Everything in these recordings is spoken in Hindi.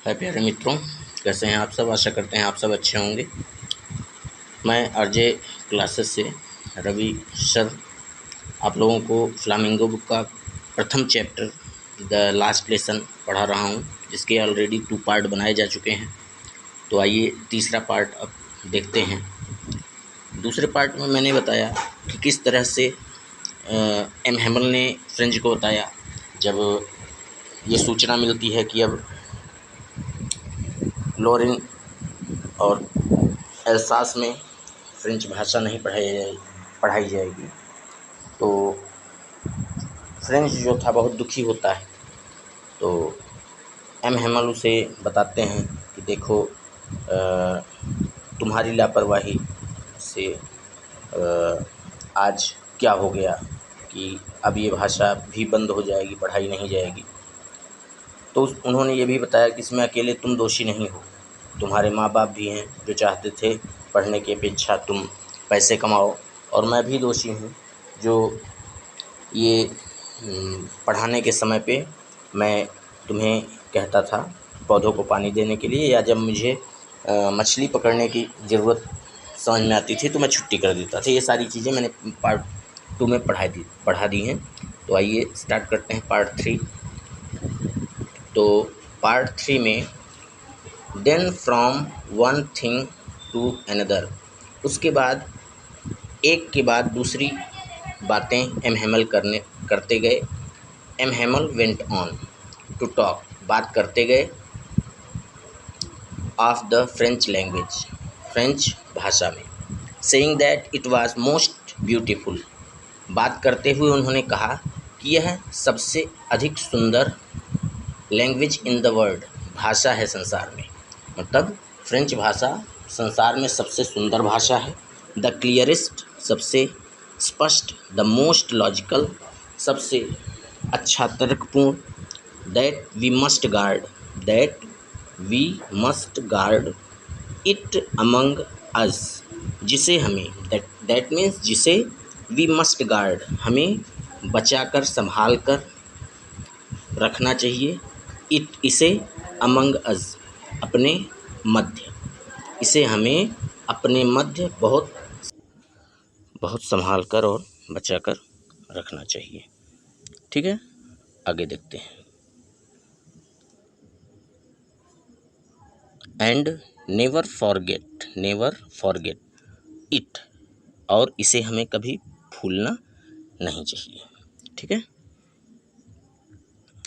हाय प्यारे मित्रों, कैसे हैं आप सब। आशा करते हैं आप सब अच्छे होंगे। मैं आरजे क्लासेस से रवि सर आप लोगों को फ्लामिंगो बुक का प्रथम चैप्टर द लास्ट लेसन पढ़ा रहा हूं, जिसके ऑलरेडी 2 पार्ट बनाए जा चुके हैं। तो आइए तीसरा पार्ट अब देखते हैं। दूसरे पार्ट में मैंने बताया कि किस तरह से एम हैमल ने फ्रेंच को बताया जब ये सूचना मिलती है कि अब लॉरेन और एल्सास में फ्रेंच भाषा नहीं पढ़ाई जाएगी। तो फ्रेंच जो था बहुत दुखी होता है। तो एम हैमल उसे बताते हैं कि देखो तुम्हारी लापरवाही से आज क्या हो गया कि अब ये भाषा भी बंद हो जाएगी, पढ़ाई नहीं जाएगी। तो उन्होंने ये भी बताया कि इसमें अकेले तुम दोषी नहीं हो, तुम्हारे माँ बाप भी हैं जो चाहते थे पढ़ने की अपेक्षा तुम पैसे कमाओ, और मैं भी दोषी हूँ जो ये पढ़ाने के समय पे मैं तुम्हें कहता था पौधों को पानी देने के लिए, या जब मुझे मछली पकड़ने की ज़रूरत समझ में आती थी तो मैं छुट्टी कर देता था। ये सारी चीज़ें मैंने पार्ट 2 में पढ़ा दी हैं। तो आइए स्टार्ट करते हैं पार्ट 3। तो पार्ट 3 में then from one thing to another, उसके बाद एक के बाद दूसरी बातें एम हैमल करते गए। M Hamel went on to talk, बात करते गए of the French language, French भाषा में, saying that it was most beautiful, बात करते हुए उन्होंने कहा कि यह सबसे अधिक सुंदर लैंग्वेज इन द वर्ल्ड, भाषा है संसार में। मतलब फ्रेंच भाषा संसार में सबसे सुंदर भाषा है। द क्लियरेस्ट, सबसे स्पष्ट। द मोस्ट लॉजिकल, सबसे अच्छा तर्कपूर्ण। That we must guard it among us, जिसे हमें, दैट मीन्स जिसे, वी मस्ट गार्ड, हमें बचाकर संभाल कर रखना चाहिए। इसे, अमंग अस, अपने मध्य, इसे हमें अपने मध्य बहुत बहुत संभाल कर और बचा कर रखना चाहिए। ठीक है, आगे देखते हैं। एंड नेवर फॉरगेट इट, और इसे हमें कभी भूलना नहीं चाहिए। ठीक है,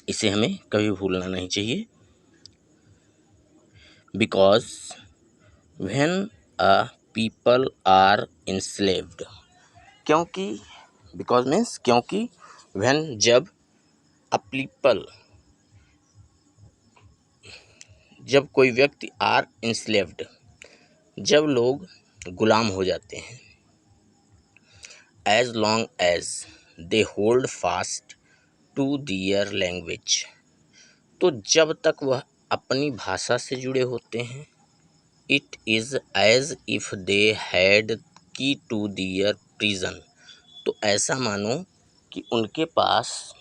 इसे हमें कभी भूलना नहीं चाहिए। Because when a people are enslaved, क्योंकि, बिकॉज मीन्स क्योंकि, व्हेन जब, अ पीपल जब कोई व्यक्ति, आर इंस्लेव्ड जब लोग गुलाम हो जाते हैं, as long as they hold fast to their language, तो जब तक वह अपनी भाषा से जुड़े होते हैं, it is as if they had key to their prison, तो ऐसा मानो कि उनके पास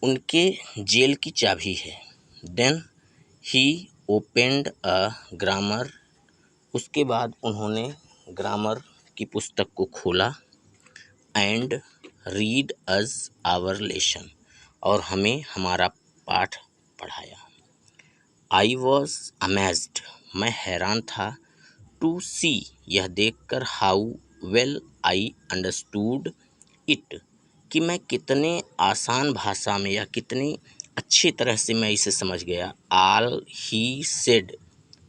उनके जेल की चाबी है। Then he opened a grammar, उसके बाद उन्होंने ग्रामर की पुस्तक को खोला। And read us our lesson, और हमें हमारा पाठ पढ़ाया। आई वॉज अमेज्ड, मैं हैरान था। टू सी, यह देखकर, how well I understood it, कि मैं कितने आसान भाषा में या कितनी अच्छी तरह से मैं इसे समझ गया। All he said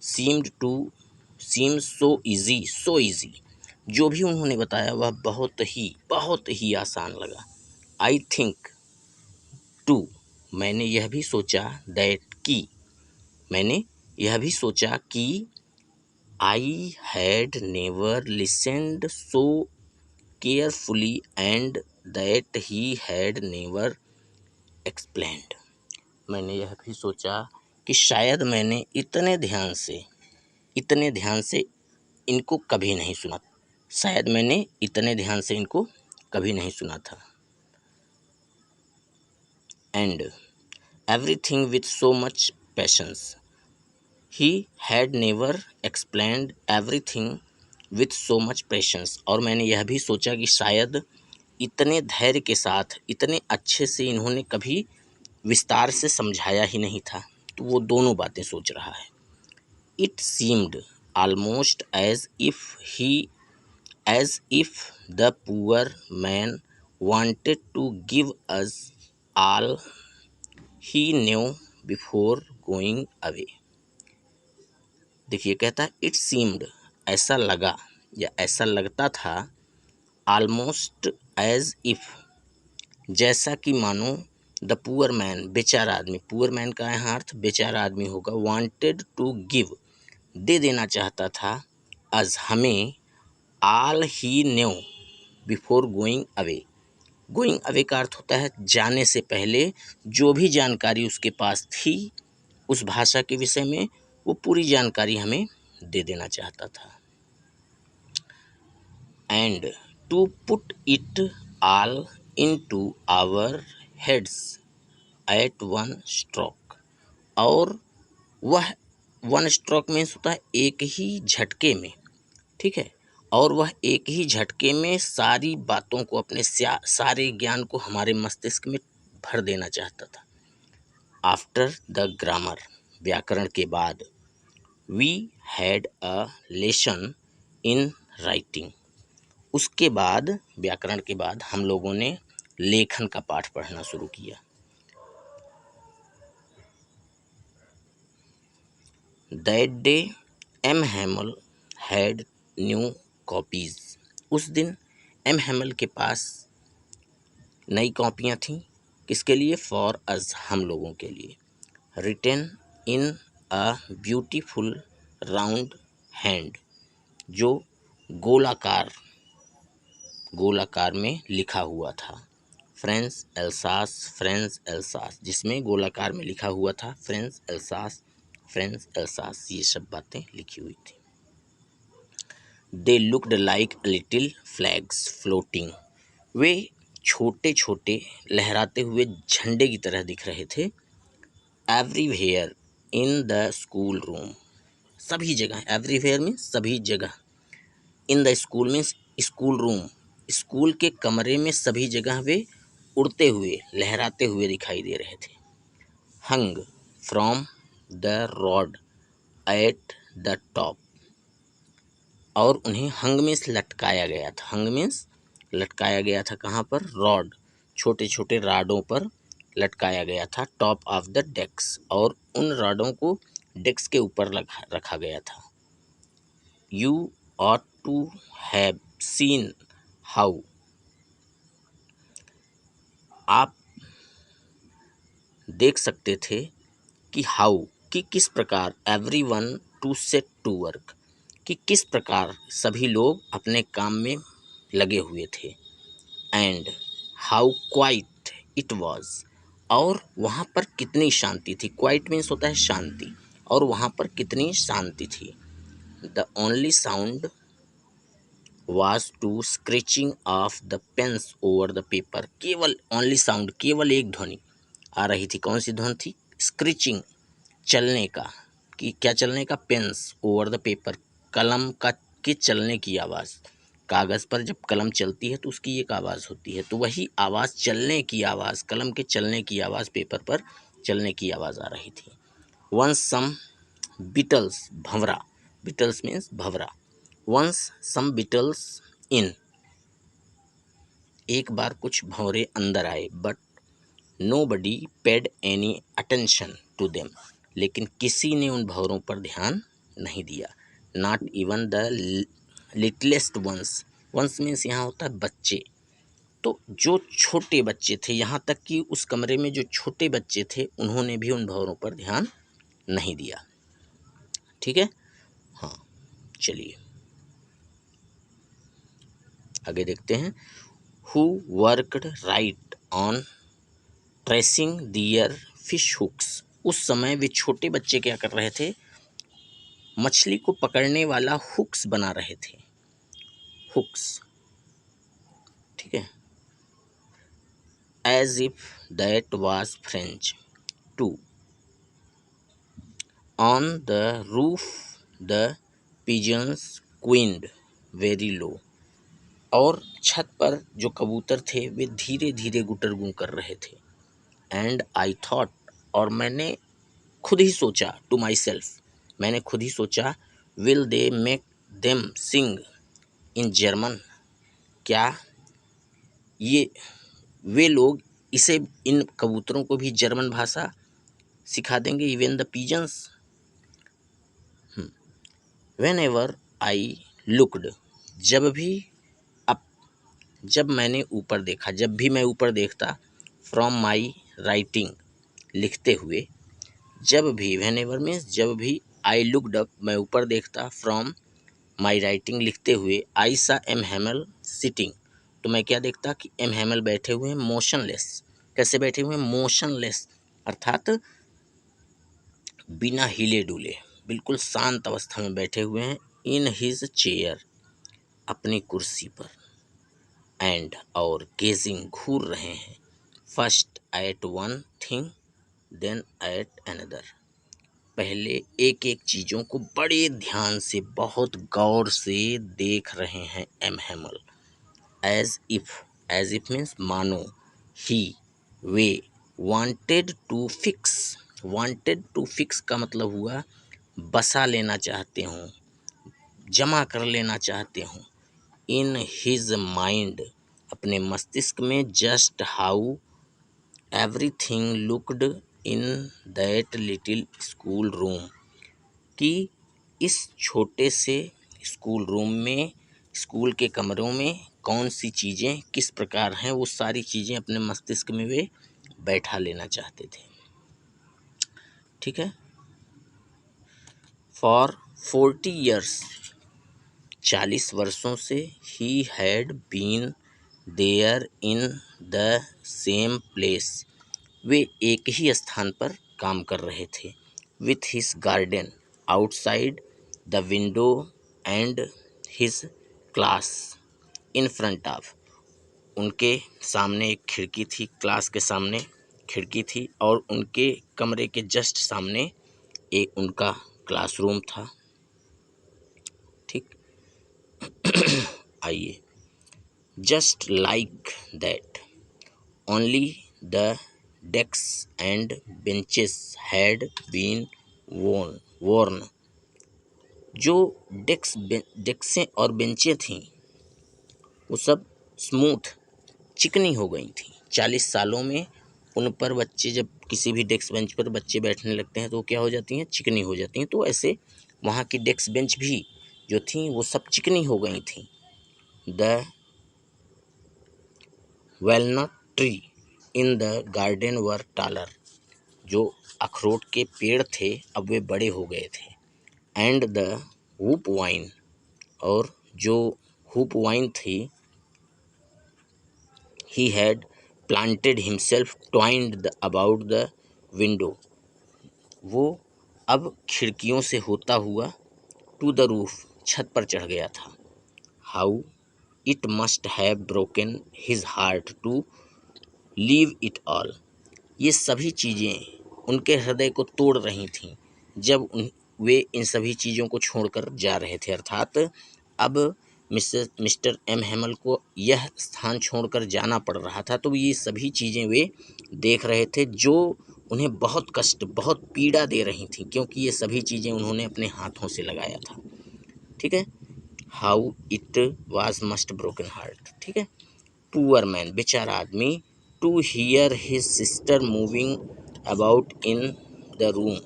seem so easy, जो भी उन्होंने बताया वह बहुत ही आसान लगा। आई थिंक टू, मैंने यह भी सोचा, दैट की, मैंने यह भी सोचा कि, I had never listened so carefully and that he had never explained, मैंने यह भी सोचा कि शायद मैंने इतने ध्यान से इनको कभी नहीं सुना, शायद मैंने इतने ध्यान से इनको कभी नहीं सुना था। And everything with so much patience, he had never explained everything with so much patience. और मैंने यह भी सोचा कि शायद इतने धैर्य के साथ, इतने अच्छे से इन्होंने कभी विस्तार से समझाया ही नहीं था। तो वो दोनों बातें सोच रहा है। It seemed almost as if the poor man wanted to give us all he knew before going away। देखिए कहता है इट सीम्ड, ऐसा लगा या ऐसा लगता था, almost as if, जैसा कि मानो, द पुअर मैन, बेचारा आदमी, पुअर मैन का यहाँ अर्थ बेचारा आदमी होगा, वांटेड टू गिव, दे देना चाहता था, अज हमें, all he new before going away. Going away का अर्थ होता है जाने से पहले जो भी जानकारी उसके पास थी उस भाषा के विषय में, वो पूरी जानकारी हमें दे देना चाहता था। And to put it all into our heads at one stroke. और वह, वन स्ट्रोक मीन्स होता है एक ही झटके में, ठीक है, और वह एक ही झटके में सारी बातों को, अपने सारे ज्ञान को हमारे मस्तिष्क में भर देना चाहता था। आफ्टर द ग्रामर, व्याकरण के बाद, we had a lesson in writing, उसके बाद, व्याकरण के बाद हम लोगों ने लेखन का पाठ पढ़ना शुरू किया। That day M Hamel had new copies, उस दिन एम हैमल के पास नई कॉपियाँ थीं, किसके लिए, फॉर अस, हम लोगों के लिए, written in a beautiful round hand, जो गोलाकार, गोलाकार में लिखा हुआ था, फ्रेंस एल्सास, फ्रेंस एल्सास, जिसमें गोलाकार में लिखा हुआ था फ्रेंस एल्सास, फ्रेंस एल्सास, ये सब बातें लिखी हुई थी। They looked like little flags floating, वे छोटे छोटे लहराते हुए झंडे की तरह दिख रहे थे। Everywhere in the school room, सभी जगह, एवरीवेयर मीन्स सभी जगह, in the school means school room, school के कमरे में सभी जगह वे उड़ते हुए, लहराते हुए दिखाई दे रहे थे। Hung from the rod at the top, और उन्हें हंग मीन्स लटकाया गया था, हंग मीन्स लटकाया गया था, कहाँ पर, रॉड, छोटे छोटे राडों पर लटकाया गया था, टॉप ऑफ द डेस्क, और उन राडों को डेस्क के ऊपर रखा गया था। You ought to have seen how, आप देख सकते थे कि हाउ, कि किस प्रकार, every one to set to work, कि किस प्रकार सभी लोग अपने काम में लगे हुए थे। And how quite it was, और वहाँ पर कितनी शांति थी, क्वाइट मीन्स होता है शांति, और वहाँ पर कितनी शांति थी। The only sound was to scratching of the pens over the paper, केवल ओनली साउंड, केवल एक ध्वनि आ रही थी, कौन सी ध्वनि थी, स्क्रिचिंग, चलने का, कि क्या चलने का, पेन्स ओवर द पेपर, कलम का के चलने की आवाज़, कागज़ पर जब कलम चलती है तो उसकी एक आवाज़ होती है, तो वही आवाज़, चलने की आवाज़, कलम के चलने की आवाज़, पेपर पर चलने की आवाज़ आ रही थी। वंस सम बिटल्स, भंवरा, बिटल्स मीन्स भंवरा, वंस सम बिटल्स इन, एक बार कुछ भंवरे अंदर आए, but nobody paid any attention to them, लेकिन किसी ने उन भंवरों पर ध्यान नहीं दिया। Not even the littlest ones, ones means यहाँ होता है बच्चे, तो जो छोटे बच्चे थे, यहाँ तक कि उस कमरे में जो छोटे बच्चे थे उन्होंने भी उन भंवरों पर ध्यान नहीं दिया। ठीक है, हाँ, चलिए आगे देखते हैं। Who worked right on tracing their fish hooks, उस समय वे छोटे बच्चे क्या कर रहे थे, मछली को पकड़ने वाला हुक्स बना रहे थे, हुक्स, ठीक है। As if that was French too, on the roof the pigeons cooed very low. और छत पर जो कबूतर थे वे धीरे धीरे गुटर गूं कर रहे थे। एंड आई थॉट, और मैंने खुद ही सोचा, टू माई सेल्फ, मैंने खुद ही सोचा, will they make them sing in German, क्या ये वे लोग इसे इन कबूतरों को भी जर्मन भाषा सिखा देंगे, even the pigeons. Whenever I looked, जब भी अप, जब मैंने ऊपर देखा, जब भी मैं ऊपर देखता, फ्रॉम माई राइटिंग, लिखते हुए, जब भी, वेन एवर मीन्स जब भी, आई लुकड अप, मैं ऊपर देखता, फ्रॉम माई राइटिंग, लिखते हुए, आई सा एम हैमल सिटिंग, तो मैं क्या देखता कि एम हैमल बैठे हुए हैं मोशनलेस। कैसे बैठे हुए हैं? मोशनलेस, अर्थात बिना हिले डुले, बिल्कुल शांत अवस्था में बैठे हुए हैं, इन हिज चेयर, अपनी कुर्सी पर, एंड और गेजिंग, घूर रहे हैं, first at one thing then at another, पहले एक एक चीज़ों को बड़े ध्यान से, बहुत गौर से देख रहे हैं M Hamel. As if means मानो, ही, वे, वांटेड टू फिक्स का मतलब हुआ बसा लेना चाहते हों, जमा कर लेना चाहते हों, इन हिज माइंड, अपने मस्तिष्क में, just how everything looked in that little school room, कि इस छोटे से स्कूल रूम में, स्कूल के कमरों में कौन सी चीज़ें किस प्रकार हैं, वो सारी चीज़ें अपने मस्तिष्क में वे बैठा लेना चाहते थे। ठीक है। फॉर 40 ईयर्स, 40 वर्षों से, he had been there in the same place, वे एक ही स्थान पर काम कर रहे थे, with his garden outside the window and his class in front of, उनके सामने एक खिड़की थी, क्लास के सामने खिड़की थी, और उनके कमरे के जस्ट सामने एक उनका क्लासरूम था। ठीक। आइए, just like that, only the desk and benches had been worn, जो डेस्कें और बेंचें थीं वो सब स्मूथ, चिकनी हो गई थी। 40 सालों में उन पर बच्चे, जब किसी भी डेस्क बेंच पर बच्चे बैठने लगते हैं तो वो क्या हो जाती हैं? चिकनी हो जाती हैं। तो ऐसे वहाँ की डेस्क बेंच भी जो थी वो सब चिकनी हो गई थी। The walnut tree in the garden were taller, जो अखरोट के पेड़ थे अब वे बड़े हो गए थे। एंड द हुप वाइन, और जो हुप वाइन थी, he had planted himself twined about the window, वो अब खिड़कियों से होता हुआ टू द रूफ, छत पर चढ़ गया था। How it must have broken his heart to leave it all, ये सभी चीज़ें उनके हृदय को तोड़ रही थीं जब वे इन सभी चीज़ों को छोड़कर जा रहे थे, अर्थात अब मिस्टर एम हैमल को यह स्थान छोड़कर जाना पड़ रहा था। तो ये सभी चीज़ें वे देख रहे थे जो उन्हें बहुत कष्ट, बहुत पीड़ा दे रही थीं, क्योंकि ये सभी चीज़ें उन्होंने अपने हाथों से लगाया था। ठीक है। How it was must broken heart. ठीक है। पुअर मैन, बेचारा आदमी, to hear his sister moving about in the room,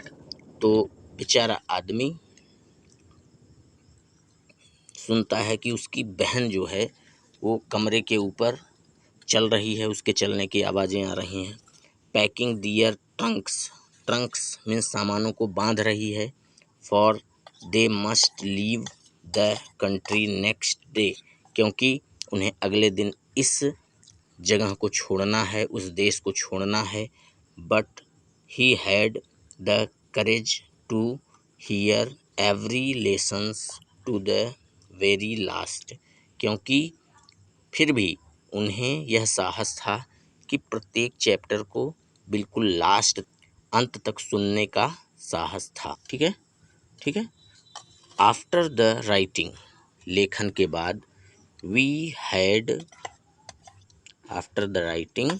तो बेचारा आदमी सुनता है कि उसकी बहन जो है वो कमरे के ऊपर चल रही है, उसके चलने की आवाज़ें आ रही हैं। पैकिंग दियर ट्रंक्स, ट्रंक्स मीन्स सामानों को बांध रही है। For they must leave the country next day, क्योंकि उन्हें अगले दिन इस जगह को छोड़ना है, उस देश को छोड़ना है। But he had the courage to hear every lessons to the very last, क्योंकि फिर भी उन्हें यह साहस था कि प्रत्येक चैप्टर को बिल्कुल लास्ट, अंत तक सुनने का साहस था। ठीक है, ठीक है। आफ्टर द राइटिंग, लेखन के बाद, we had, after the writing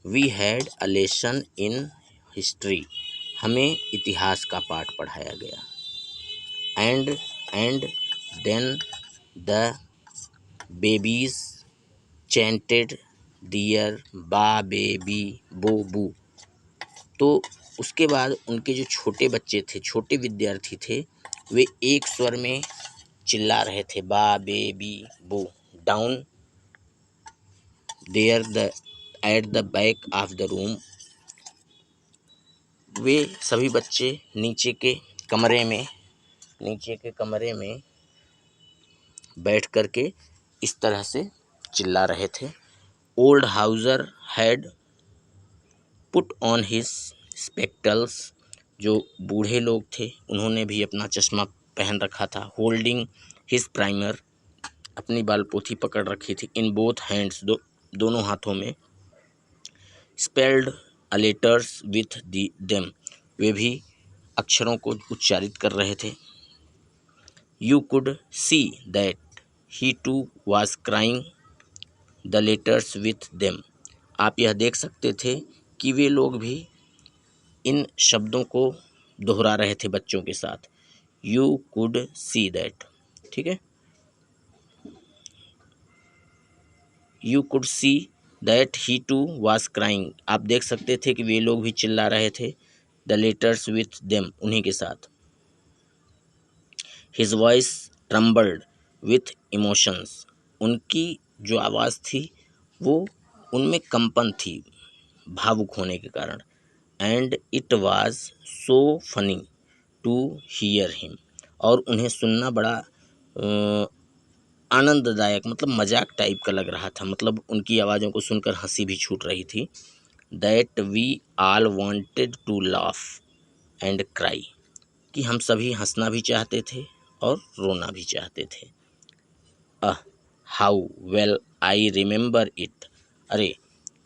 we had a lesson in history, हमें इतिहास का पाठ पढ़ाया गया। And then the babies chanted dear ba baby bo bu, तो उसके बाद उनके जो छोटे बच्चे थे, छोटे विद्यार्थी थे, वे एक स्वर में चिल्ला रहे थे, बा बेबी बो। Down there the at the back of the room, वे सभी बच्चे नीचे के कमरे में बैठ कर के इस तरह से चिल्ला रहे थे। Old Houser had put on his spectacles, जो बूढ़े लोग थे उन्होंने भी अपना चश्मा पहन रखा था। होल्डिंग हिज प्राइमर, अपनी बाल पोथी पकड़ रखी थी। इन बोथ हैंड्स, दोनों हाथों में। Spelled a letters with them, वे भी अक्षरों को उच्चारित कर रहे थे। You could see that he too was crying the letters with them, आप यह देख सकते थे कि वे लोग भी इन शब्दों को दोहरा रहे थे बच्चों के साथ। यू कुड सी दैट, ठीक है। You could see that he too was crying, आप देख सकते थे कि वे लोग भी चिल्ला रहे थे। द लेटर्स विथ देम, उन्हीं के साथ। His voice trembled with emotions, उनकी जो आवाज़ थी वो उनमें कंपन थी भावुक होने के कारण। And it was so funny to hear him, और उन्हें सुनना बड़ा आनंददायक, मतलब मजाक टाइप का लग रहा था, मतलब उनकी आवाज़ों को सुनकर हंसी भी छूट रही थी। That we all wanted to laugh and cry, कि हम सभी हंसना भी चाहते थे और रोना भी चाहते थे। How well I remember it, अरे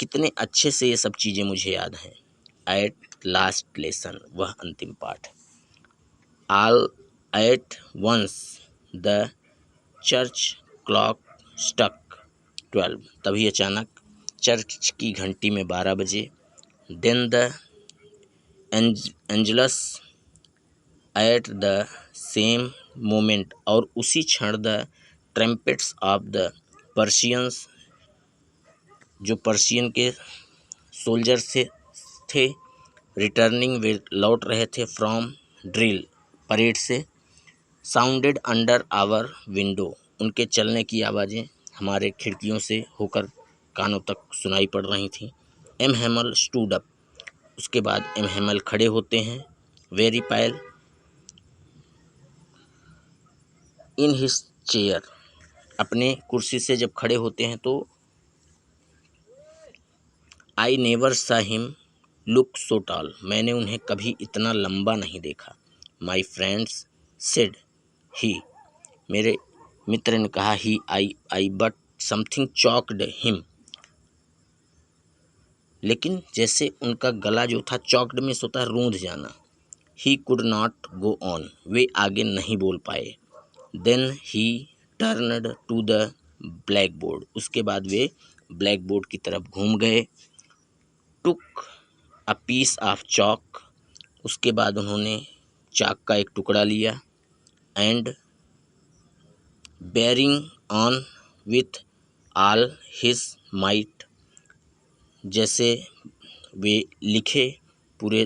कितने अच्छे से ये सब चीज़ें मुझे याद हैं। एट लास्ट लेसन, वह अंतिम पाठ। All at once the church clock struck 12, तभी अचानक चर्च की घंटी में 12 बजे। Then the angelus at the same moment, और उसी क्षण the trumpets of the Persians, जो पर्शियन के सोल्जर से थे, रिटर्निंग, वे लौट रहे थे, फ्रॉम ड्रिल, परेड से, साउंडेड अंडर आवर विंडो, उनके चलने की आवाज़ें हमारे खिड़कियों से होकर कानों तक सुनाई पड़ रही थीं। एम हेमल स्टूड अप, उसके बाद एम हेमल खड़े होते हैं। Very Payal in his chair, अपने कुर्सी से जब खड़े होते हैं तो आई नेवर सा हिम लुक सो टॉल, मैंने उन्हें कभी इतना लंबा नहीं देखा। माई फ्रेंड्स सेड ही, मेरे मित्र ने कहा, ही आई बट समथिंग चॉक्ड हिम, लेकिन जैसे उनका गला जो था, चॉक्ड में होता है रूंध जाना। He could not go on, वे आगे नहीं बोल पाए। Then he turned to the black board, उसके बाद वे ब्लैक बोर्ड की तरफ घूम गए। Took a piece of chalk, उसके बाद उन्होंने चाक का एक टुकड़ा लिया। And bearing on with all his might, जैसे वे लिखे पूरे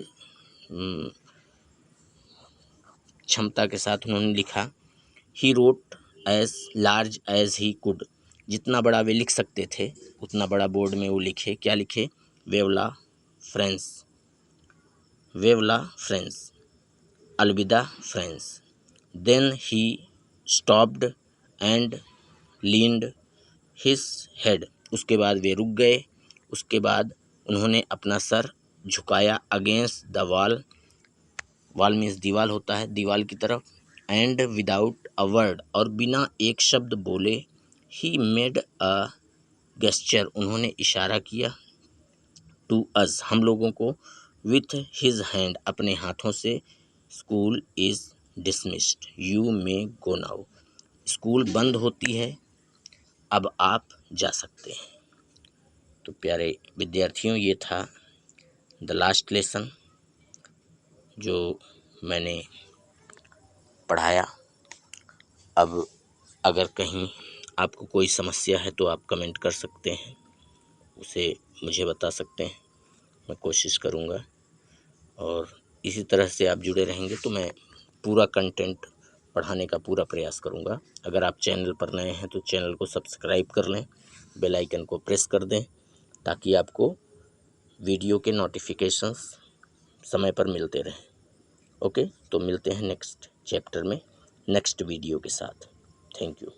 क्षमता के साथ उन्होंने लिखा। He wrote as large as he could, जितना बड़ा वे लिख सकते थे उतना बड़ा बोर्ड में वो लिखे। क्या लिखे? वेवला फ्रेंड्स, वेवला फ्रेंड्स, अलविदा friends. Then he stopped and leaned his head, उसके बाद वे रुक गए, उसके बाद उन्होंने अपना सर झुकाया against the wall, wall means दीवार होता है, दीवार की तरफ। एंड विदाउट अ वर्ड, और बिना एक शब्द बोले, ही मेड अ गेस्चर, उन्होंने इशारा किया, टू अस, हम लोगों को, विथ हिज हैंड, अपने हाथों से, school is dismissed, you may go now, school बंद होती है, अब आप जा सकते हैं। तो प्यारे विद्यार्थियों, ये था द लास्ट लेसन जो मैंने पढ़ाया। अब अगर कहीं आपको कोई समस्या है तो आप कमेंट कर सकते हैं, उसे मुझे बता सकते हैं, मैं कोशिश करूँगा। और इसी तरह से आप जुड़े रहेंगे तो मैं पूरा कंटेंट पढ़ाने का पूरा प्रयास करूँगा। अगर आप चैनल पर नए हैं तो चैनल को सब्सक्राइब कर लें, बेल आइकन को प्रेस कर दें, ताकि आपको वीडियो के नोटिफिकेशंस समय पर मिलते रहें। ओके, तो मिलते हैं नेक्स्ट चैप्टर में नेक्स्ट वीडियो के साथ। Thank you.